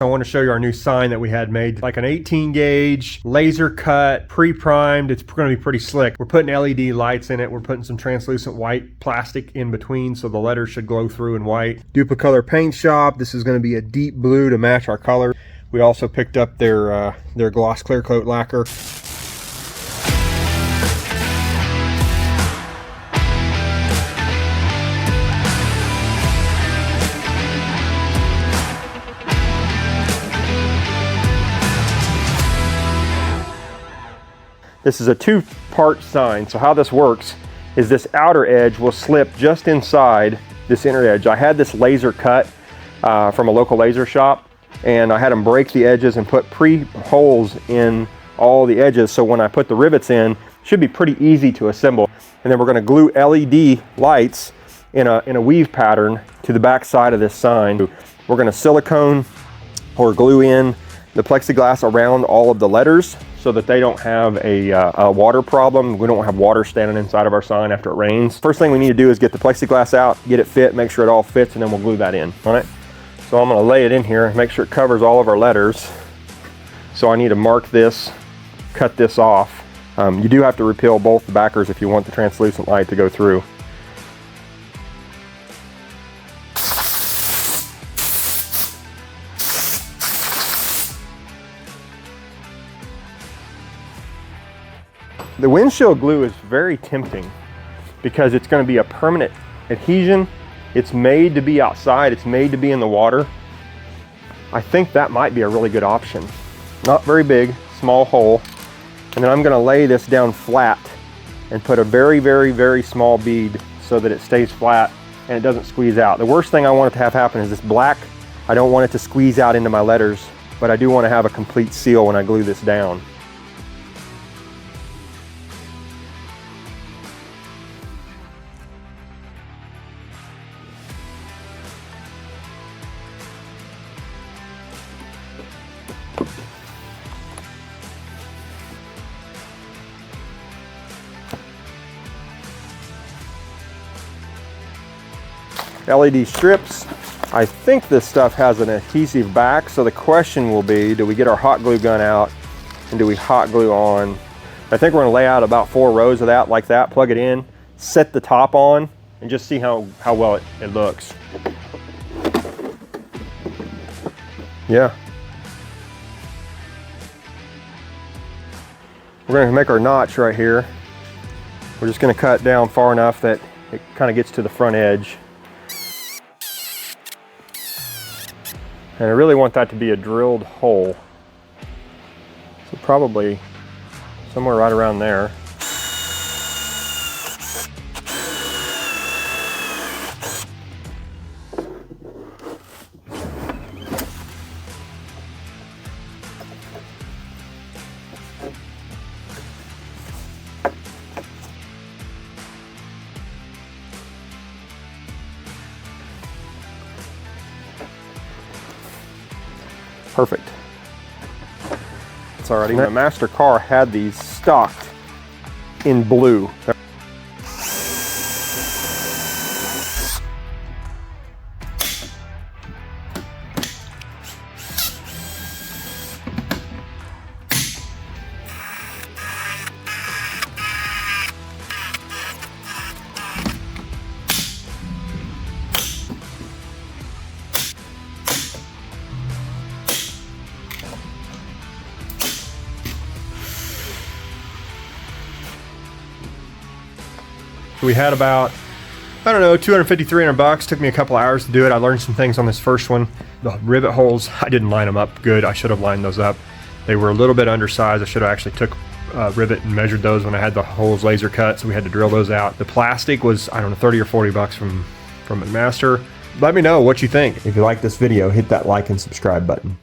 I want to show you our new sign that we had made, like an 18 gauge, laser cut, pre-primed. It's going to be pretty slick. We're putting LED lights in it. We're putting some translucent white plastic in between so the letters should glow through in white. Duplicolor paint shop. This is going to be a deep blue to match our color. We also picked up their gloss clear coat lacquer. This is a two-part sign, so how this works is this outer edge will slip just inside this inner edge. I had this laser cut from a local laser shop, and I had them break the edges and put pre-holes in all the edges, so when I put the rivets in, it should be pretty easy to assemble. And then we're going to glue LED lights in a weave pattern to the back side of this sign. We're going to silicone or glue in the plexiglass around all of the letters so that they don't have a water problem. We don't have water standing inside of our sign after it rains. First thing we need to do is get the plexiglass out, get it fit, make sure it all fits, and then we'll glue that in. All right. So I'm going to lay it in here, make sure it covers all of our letters. So I need to mark this, cut this off. You do have to repeal both the backers if you want the translucent light to go through. The windshield glue is very tempting because it's going to be a permanent adhesion. It's made to be outside, it's made to be in the water. I think that might be a really good option. Not very big, small hole. And then I'm going to lay this down flat and put a very, very, very small bead so that it stays flat and it doesn't squeeze out. The worst thing I want it to have happen is this black. I don't want it to squeeze out into my letters, but I do want to have a complete seal when I glue this down. LED strips. I think this stuff has an adhesive back, so the question will be, do we get our hot glue gun out and do we hot glue on? I think we're going to lay out about 4 rows of that like that, plug it in, set the top on, and just see how well it looks. Yeah. We're going to make our notch right here. We're just going to cut down far enough that it kind of gets to the front edge. And I really want that to be a drilled hole. So probably somewhere right around there. Perfect. It's already. The Master car had these stocked in blue. We had about, I don't know, 250, 300 bucks. Took me a couple hours to do it. I learned some things on this first one. The rivet holes, I didn't line them up good. I should have lined those up. They were a little bit undersized. I should have actually took rivet and measured those when I had the holes laser cut, so we had to drill those out. The plastic was, I don't know, 30 or 40 bucks from McMaster. Let me know what you think. If you like this video, hit that like and subscribe button.